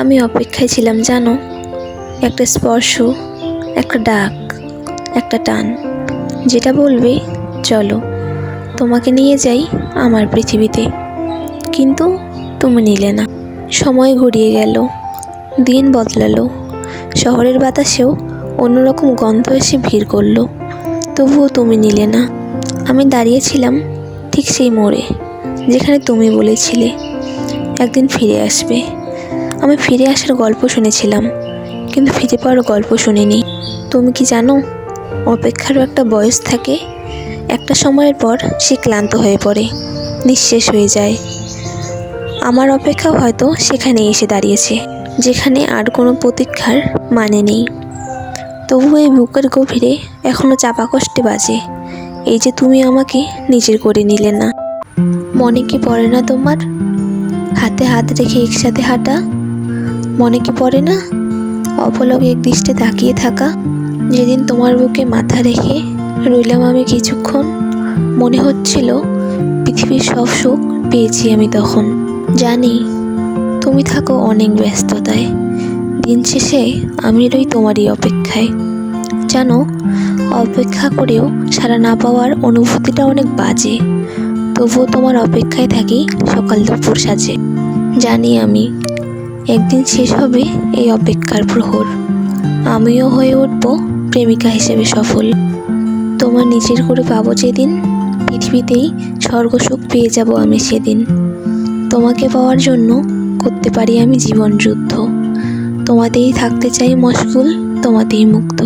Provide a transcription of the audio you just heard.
আমি অপেক্ষায় ছিলাম জানো, একটা স্পর্শ, একটা ডাক, একটা টান, যেটা বলবে চলো তোমাকে নিয়ে যাই আমার পৃথিবীতে। কিন্তু তুমি নিলে না। সময় গড়িয়ে গেল, দিন বদলালো, শহরের বাতাসেও অন্যরকম গন্ধ এসে ভিড় করলো, তবুও তুমি নিলে না। আমি দাঁড়িয়েছিলাম ঠিক সেই মোড়ে, যেখানে তুমি বলেছিলে একদিন ফিরে আসবে। আমি ফিরে আসার গল্প শুনেছিলাম, কিন্তু ফিরে পাওয়ার গল্প শুনিনি। তুমি কি জানো, অপেক্ষারও একটা বয়স থাকে। একটা সময়ের পর সে ক্লান্ত হয়ে পড়ে, নিঃশেষ হয়ে যায়। আমার অপেক্ষাও হয়তো সেখানে এসে দাঁড়িয়েছে, যেখানে আর কোনো প্রতীক্ষার মানে নেই। তবু এই বুকের গভীরে এখনও চাপা কষ্টে বাজে, এই যে তুমি আমাকে নিজের করে নিলে না। মনে কি পড়ে না তোমার, হাতে হাত রেখে একসাথে হাঁটা? মনে কি পড়ে না অপলকে এক দৃষ্টে তাকিয়ে থাকা? যেদিন তোমার বুকে মাথা রেখে রইলাম আমি কিছুক্ষণ, মনে হচ্ছিল পৃথিবীর সব সুখ পেয়েছি আমি তখন। জানি তুমি থাকো অনেক ব্যস্ততায়, দিন শেষে আমি রই তোমারই অপেক্ষায়। জানো, অপেক্ষা করেও সাড়া না পাওয়ার অনুভূতিটা অনেক বাজে, তবুও তোমার অপেক্ষায় থাকি সকাল দুপুর সাজে। জানি আমি একদিন শেষ হবে এই অপেক্ষার প্রহর, আমিও হয়ে উঠব প্রেমিকা হিসেবে সফল। তোমার নিজের করে পাবো যেদিন, পৃথিবীতেই স্বর্গসুখ পেয়ে যাব আমি সেদিন। তোমাকে পাওয়ার জন্য করতে পারি আমি জীবন যুদ্ধ, তোমাতেই থাকতে চাই মশগুল, তোমাতেই মুগ্ধ।